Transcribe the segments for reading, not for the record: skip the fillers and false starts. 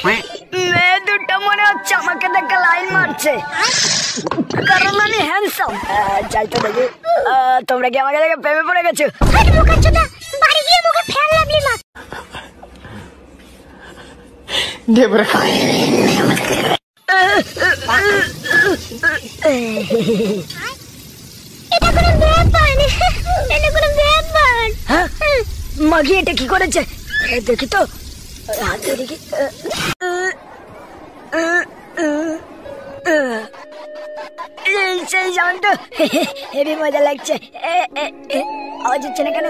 মেয়ে দুটো মনে হচ্ছে আমাকে দেখে লাইন মারছে, কারণ আমি হ্যান্ডসাম। যাই তো দেখি, তোমরা কি আমাকে দেখে প্রেমে পড়ে গেছো? বাড়ি গিয়ে মুখে ফেল লাগলি না। এটা কোনো ব্যাপার না, এটা কোনো ব্যাপার। হ্যাঁ মাগি, এটা কি করেছে দেখি তো, হাতে দেখি। সেই সাউন্ড হেভি মজা লাগছে। আওয়াজ হচ্ছে না কেন?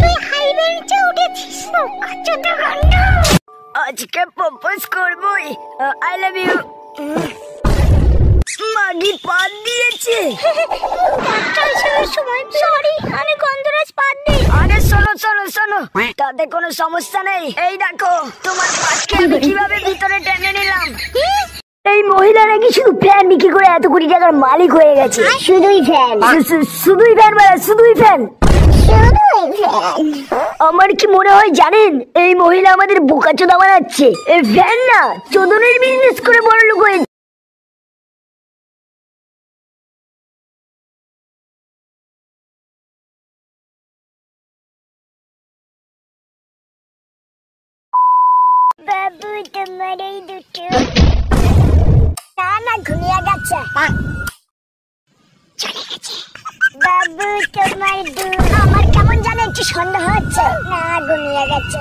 তুই হাই বেঞ্চে উঠেছিস, বোকাচোদা গন্ড। আজকে প্রপোজ করবই। I love you. মাগি পাত দিয়েছে। সরি, আমি গন্ধরাজ পাত দিই। আরে শোনো শোনো শোনো, তাতে কোনো সমস্যা নেই। এই দেখো তোমার পাতকে আমি কিভাবে ভিতরে টেনে নিলাম। এই মহিলা নাকি শুধু ফ্যান বিক্রি করে এত কোটি টাকার মালিক হয়ে গেছে। শুধুই ফ্যান, শুধুই ফ্যান মানে শুধুই ফ্যান। আমার কি মনে হয় জানেন, এই মহিলা আমাদের বোকাচোদা বানাচ্ছে। এই ফ্যান না, চোদনের বিজনেস করে বড় লোক হয়েছে। বাবু তোমার এই দুটো না ঘুমিয়ে গেছে, চলে গেছে। বাবু তোমার আমার কেমন জানে একটু সন্দেহ হচ্ছে। না ঘুমিয়ে গেছে।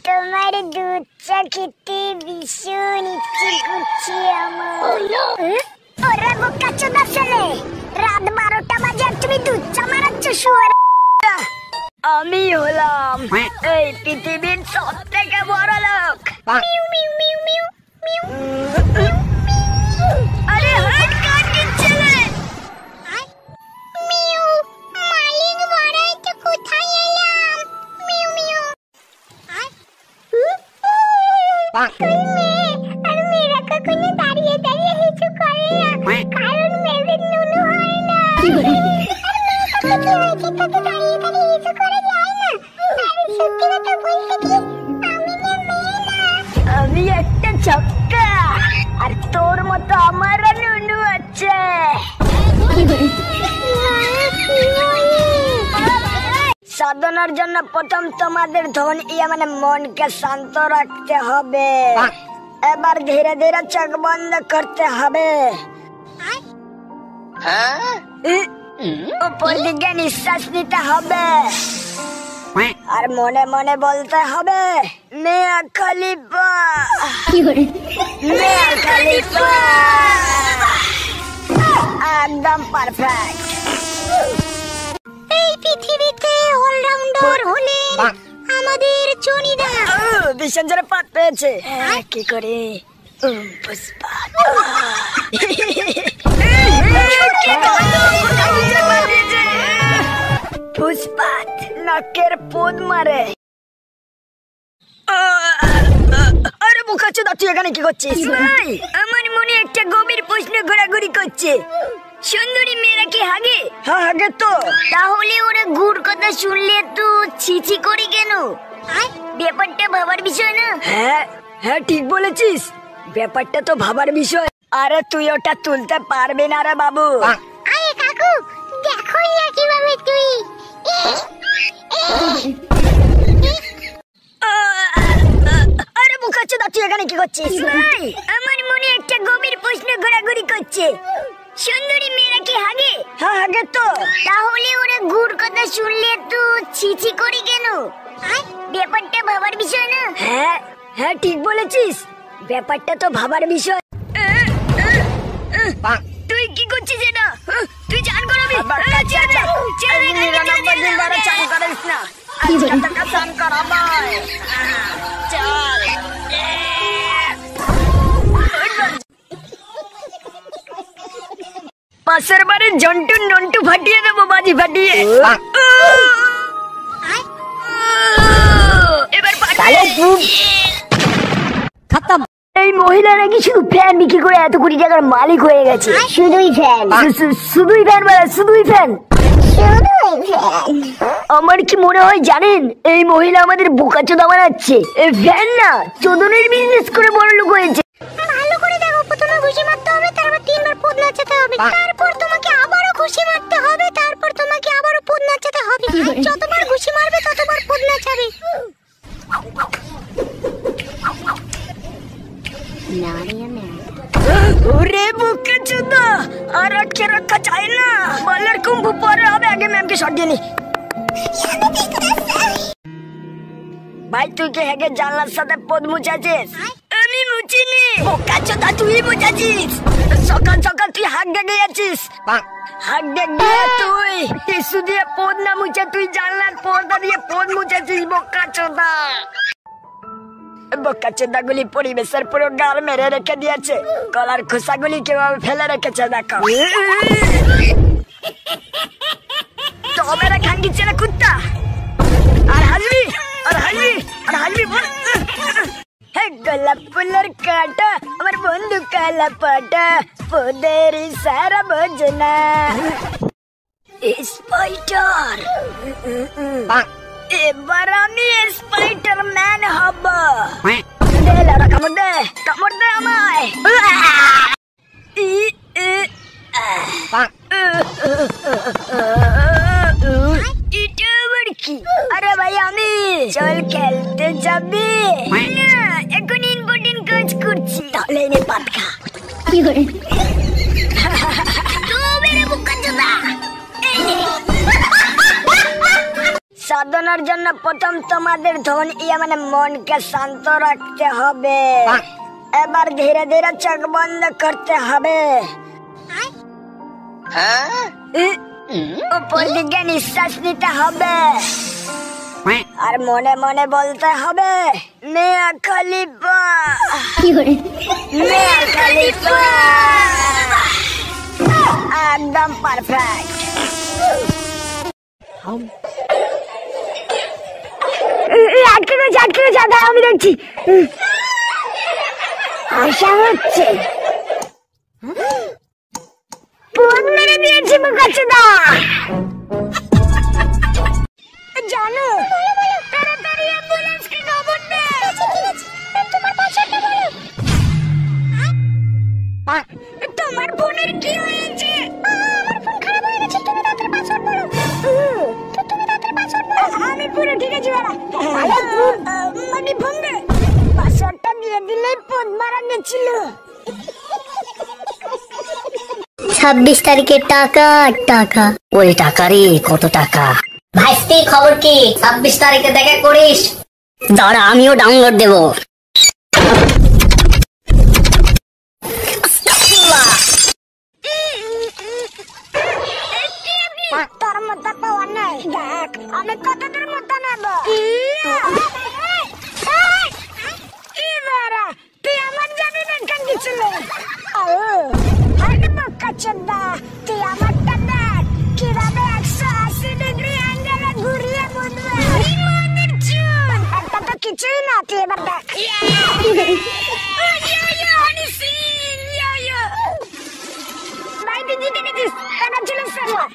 তোমার দুধ চা খেতে ভীষণ ইচ্ছে করছে আমার। ওরে বোকাচোদা ছেলে, রাত 12টা বাজে আর তুমি দুধ চা মারাচ্ছ শুয়োর। আমি হলাম এই পৃথিবীর সব থেকে বড় লোক। আরে হাট কাটির ছেলে। মালিক বড়াই তো কোথায় এলাম? Mu mu. আর মেয়েরা কখনো দাঁড়িয়ে দাঁড়িয়ে হিচু করে না, কারণ মেয়েদের নুনু হয় না। আমি একটা ছক্কা, আর তোর মতো আমারও নুনু আছে। সাধনার জন্য প্রথম তোমাদের ধন মানে মনকে শান্ত রাখতে হবে। এবার ধীরে ধীরে চোখ বন্ধ করতে হবে। উপর দিকে নিঃশ্বাস নিতে হবে, আর মনে মনে বলতে হবে মিয়া খলিফা, মিয়া খলিফা। একদম পারফেক্ট। এই পৃথিবীতে অলরাউন্ডার হলেন আমাদের জনিদা। ভীষণ জোরে পাত পেয়েছে। কি করে? পুষ্পা। পুষ্পাত নাকের পোদ মারে। আরে বোকাচোদা, তুই এখানে কি করছিস? ভাই, আমার মনে একটা গভীর প্রশ্ন ঘোরাঘুরি করছে। সুন্দরী মেয়েরা কি হাগে? হ্যাঁ হাগে তো। তাহলে ওরা গুড় কথা শুনলে তো ছিছি করি কেন? ব্যাপারটা ভাবার বিষয় না? হ্যাঁ হ্যাঁ ঠিক বলেছিস, ব্যাপারটা তো ভাবার বিষয়। আরে তুই ওটা তুলতে পারবি না রে বাবু। আরে কাকু দেখো না কিভাবে তুই। আরে বোকাচোদা, তুই এখানে কি করছিস? ভাই, আমার মনে একটা গভীর প্রশ্ন ঘোরাঘুরি করছে। সুন্দরী মেয়েরা কি হাগে? হ্যাঁ হাগে তো। তাহলে ওরা গুড় কথা শুনলে তো ছিছি করি কেন? ব্যাপারটা ভাবার বিষয় না? হ্যাঁ হ্যাঁ ঠিক বলেছিস, ব্যাপারটা তো ভাবার বিষয়। তুই কি করছিস এটা? তুই চান করবি? চান করিস না, চান করাবাই। চল। পাশের বাড়ির জন্টু নন্টু ফাটিয়ে দেবো, বাজি ফাটিয়ে। এবার খতম। এই মহিলা নাকি শুধু ফ্যান বিক্রি করে এত কোটি টাকার মালিক হয়ে গেছে। শুধুই ফ্যান, শুধুই ফ্যান মানে শুধুই ফ্যান। শুধুই ফ্যান। আমার কি মনে হয় জানেন, এই মহিলা আমাদের বোকাচোদা বানাচ্ছে। এই ফ্যান না চোদনের বিজনেস করে বড় লোক হয়েছে। ভালো করে দেখো, প্রথমে ঘুষি মারতে হবে, তারপর 3 বার পদ নাচাতে হবে, তারপর তোমাকে আবারও ঘুষি মারতে হবে, তারপর তোমাকে আবারও পদ নাচাতে হবে। যতবার ঘুষি মারবে ততবার পদ নাচাবে। ওরে বোকাচোদা, আর আটকে রাখা যায় না। বলার কুম্ভু পরে হবে, আগে ম্যামকে শট দিয়ে নি। ভাই তুই কি হেগে জানলার সাথে পদ মুছাছিস? আমি মুছিনি। বোকাচোদা তুই মুছাছিস। সকাল সকাল তুই হাত ডেকে যাচ্ছিস। হাত ডেকে তুই টিস্যু দিয়ে পদ না মুছে তুই জানলার পর্দা দিয়ে পদ মুছাছিস। বোকাচোদা, বোকাচোদা গুলি পরিবেশের পুরো গাল মেরে রেখে দিয়েছে। গলার খোসাগুলি কিভাবে ফেলে রেখেছে দেখো। তো মেরা খাঙ্গি ছেলে কুত্তা। আর হাসবি, আর হাসবি, আর হাসবি বল। গোলাপ ফুলের কাঁটা আমার বন্ধু কালা পাটা, পোদের সারা বোঝনা। স্পাইডার, এবার আমি স্পাইডার ম্যান হব। দে লাউডা, কামড় দে, কামড় দে আমায়। এটা আবার কি? আরে ভাই আমি চল খেলতে যাবি না, এখন ইম্পর্টেন্ট কাজ করছি। তাহলে এনে পাত খা। কি করে তুমি বোকাচোদা? সাধনার জন্য প্রথম তোমাদের ধন মানে মনকে শান্ত রাখতে হবে। এবার ধীরে ধীরে চোখ বন্ধ করতে হবে। উপর দিকে নিঃশ্বাস নিতে হবে আর মনে মনে বলতে হবে মিয়া খলিফা, মিয়া খলিফা। একদম পারফেক্ট। আটকে গেছে, আটকে গেছে, আমি দেখছি। আশা হচ্ছে পদ মেরে দিয়েছি বোকাচোদা। জানো তাড়াতাড়ি অ্যাম্বুলেন্সকে খবর দে। তোমার পাসওয়ার্ডটা বলো। তোমার ফোনের কি হয়েছে? আমার ফোন খারাপ হয়ে গেছে, তুমি তাড়াতাড়ি পাসওয়ার্ড বলো। তো তুমি তাড়াতাড়ি পাসওয়ার্ড বলো। আমি পুরো ঠিক আছে বাবা। মানে ফোন দে, পাসওয়ার্ডটা দিয়ে দিলেই পদ মারানো ছিল। 26 তারিখের টাকা টাকা। ওই টাকারই কত টাকা? ভাইস্তি খবর কি? 26 তারিখে দেখা করিস। দাঁড়া আমিও ডাউনলোড দেব। তোর মতো পাওয়া নাই, দেখ আমি কতদের মতো নেব। তুই আমার জানি না কান্দি ছিল। আরে বোকাচোদা, তুই আমারটা দেখ কিভাবে 180 ডিগ্রি অ্যাঙ্গেলে ঘুরিয়ে মুড়বে। একটা তো কিছুই না, তুই এবার দেখ। ভাই তুই জিতে গেছিস, এবার ছিল ফেলা।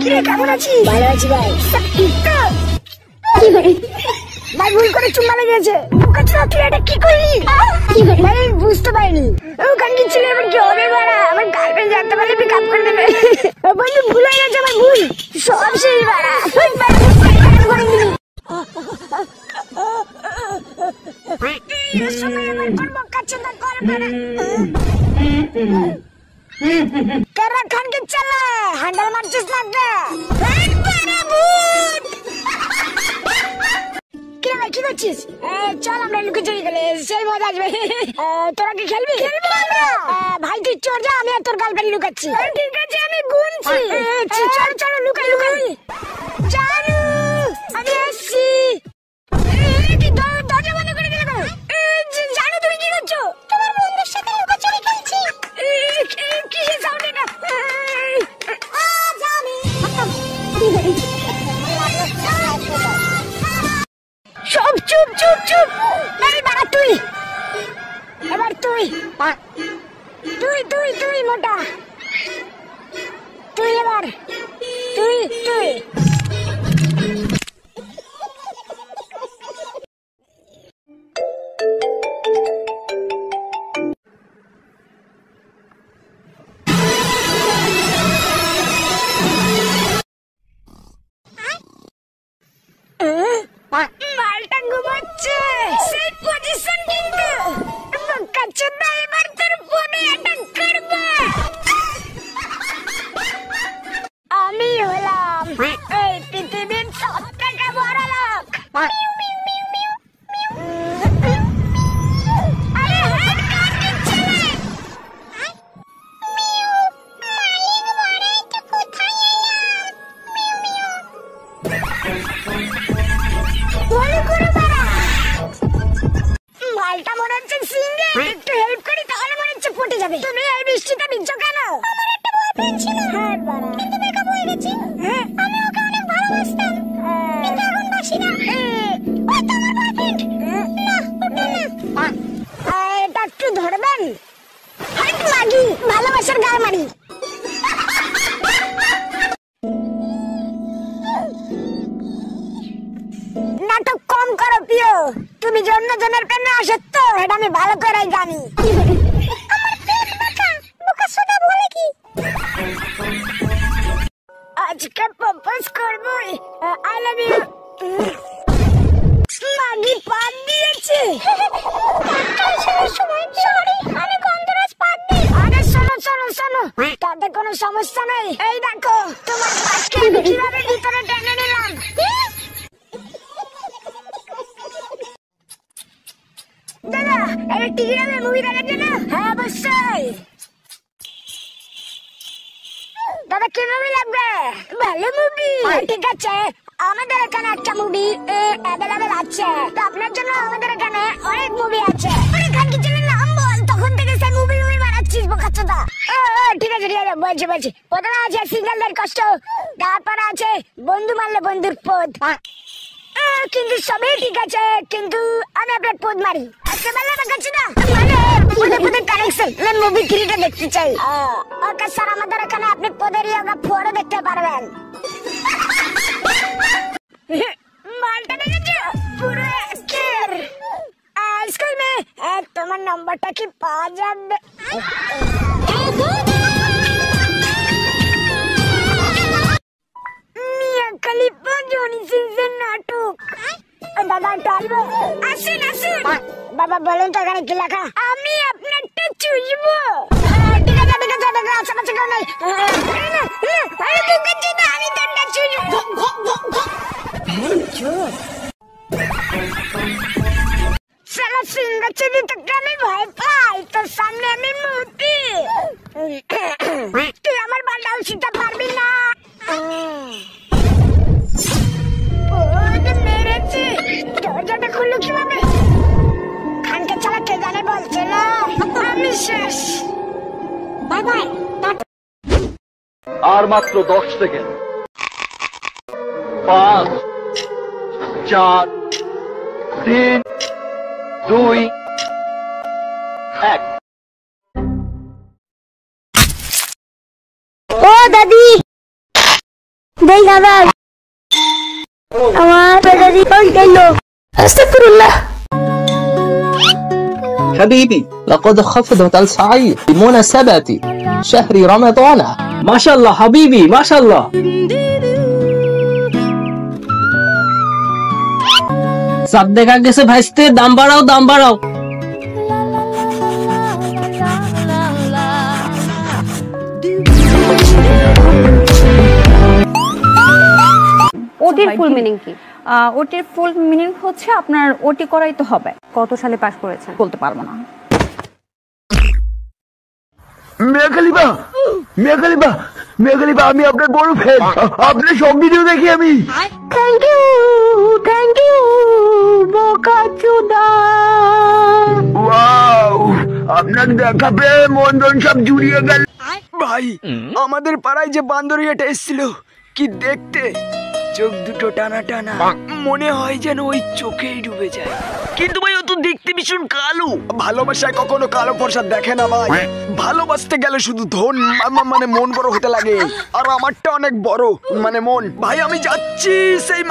কিরে কেমন আছিস? ভালো আছি ভাই। ভাই ভুল করে চুম্মা লেগেছে। বোকাচোদা তুই এটা কি করলি? ভাই বুঝতে পারিনি। ও কান্দি ছিল, এবার কি হবে বাড়া? আমার গার্লফ্রেন্ড জানতে পারলে পিক আপ করে দেবে। বন্ধু ভুল হয়ে গেছে, আমার ভুল সব সেই বাড়া। কেরা খানকে চলে হ্যান্ডেল মারছিস লাগবে। কি করছিস? চল আমরা লুকোচুরি খেলে সেই মজা আসবে। তোরা কি খেলবি? ভাই তুই চল যা, আমি আর তোর গার্লফ্রেন্ড লুকাচ্ছি। ঠিক আছে আমি গুনছি। চল চল লুকাই লুকাই। জানু আমি আসছি। দরজা বন্ধ করে দিলে জানু তুমি কি করছো? তোমার বন্ধুর সাথে লুকোচুরি খেলছি। কিসের সাউন্ড এটা? সব চুপ চুপ চুপ। এই বাড়া তুই, এবার তুই তুই তুই তুই মোটা তুই এবার তুই মালটা ঘুমাচ্ছে সেই পজিশন কিন্তু বোকাচোদা এবার তোর ফোনে অ্যাটাক করবে। আমি হলাম এই পৃথিবীর সবথেকে বড় লোক। আরে হেড কাট দিচ্ছে রে। মালিক বড় তো কোথায় মালটা মনে হচ্ছে সিঙ্গে একটু হেল্প করি তাহলে মনে হচ্ছে ফুটে যাবে। তুমি এই বৃষ্টিতে ভিজছো কেন? আমার একটা বয়ফ্রেন্ড ছিল, হ্যাঁ বাড়া, কিন্তু ব্রেকআপ হয়ে গেছে। হ্যাঁ আমি ওকে অনেক ভালোবাসতাম, কিন্তু এখন বাসি না। ও তো আমার বয়ফ্রেন্ড না, ওটা না। এটা একটু ধরবেন? হাট লাগি ভালোবাসার গায়ে মারি। নাটক কম করো প্রিয়, তুমি জনের প্রেমে আসক্ত এটা আমি ভালো করেই জানি। আমার প্রেম বাঁকা বোকাচোদা বলে কি? আজকে প্রপোজ করব, আই লাভ ইউ। মাগি পাত দিয়েছে। সরি আমি গন্ধরাজ পাত দিই। আরে শোনো তাতে কোনো সমস্যা নেই। এই দেখো তোমার পাতকে আমি কিভাবে ভিতরে টেনে নিলাম। দাদা এটা টিকিট হবে মুভি দেখার জন্য? হ্যাঁ অবশ্যই। দাদা কি মুভি লাগবে? ভালো মুভি। ঠিক আছে আমাদের এখানে একটা মুভি অ্যাভেলেবেল আছে, তো আপনার জন্য আমাদের এখানে অনেক মুভি আছে। এখান কি চ্যানেল নাম বল, তখন থেকে সেই মুভি বানাচ্ছিস বোকাচোদা। ঠিক আছে বলছি। প্রথমে আছে সিঙ্গেলদের কষ্ট, তারপরে আছে বন্ধু মারলে বন্ধুর পদ। কিন্তু সবই ঠিক আছে, কিন্তু আমি আপনার পদ মারি। একেবারে দেখাচ্ছি না মানে পদের কানেকশন মুভি 3টা দেখতে চাই। ওকে স্যার আমাদের এখানে আপনি পদের ইয়োগা 4ও দেখতে পারবেন। মালটা দেখেছো পুরো একের। আজকাল মে তোমার নম্বরটা কি পাওয়া যাবে? মিয়া খলিফা জনি সিনসের নাটক। দাদা টাইম আসুন বাবা বলুন তো এখানে কি লেখা? আমি আপনারটা চুষবো। ঠিক আছে দাদা আশেপাশে কেউ নেই। আমি তোরটা চুষবো। সিঙ্গার চুরি তোকে আমি ভয় পাই, তোর সামনে আমি মূর্তি। তুই আমার বালটাও শিখতে পারবি না। মেরেছে দরজাটা খুললো কিভাবে? খানকে চালা কে জানে বলছে না। আমি শেষ, বাই বাই। আর মাত্র 10 সেকেন্ড। 5 4 3 2 1। ও দাদি দেই দাদা আমার দাদি কোন গেল? আস্তাগফিরুল্লাহ। حبيبي لقد خفضت السعير بمناسبة شهر رمضان. ما شاء الله حبيبي ما شاء الله. সব দেখা গেছে ভাইস্তে, দাম বাড়াও। ওটির ফুল মিনিং কি? ওটির ফুল মিনিং হচ্ছে আপনার ওটি করাই তো হবে। কত সালে পাস করেছেন বলতে পারবো না। মিয়া খলিফা আমি আপনার বড় ফ্যান। আপনার সব ভিডিও দেখি আমি। Thank you বোকাচোদা। ওয়াও আপনার দেখা পেয়ে মন সব জুড়িয়ে গেল। ভাই আমাদের পাড়ায় যে বান্দরিয়াটা এসেছিল, কি দেখতে, চোখ দুটো টানা মনে হয় যেন ওই চোখেই ডুবে যায়। কিন্তু ভাই ও তো দেখতে ভীষণ কালো। ভালোবাসায় কখনো কালো ফর্সা দেখে না ভাই। ভালোবাসতে গেলে শুধু ধন মানে মন বড় হতে লাগে, আর আমারটা অনেক বড় মানে মন। ভাই আমি যাচ্ছি সেই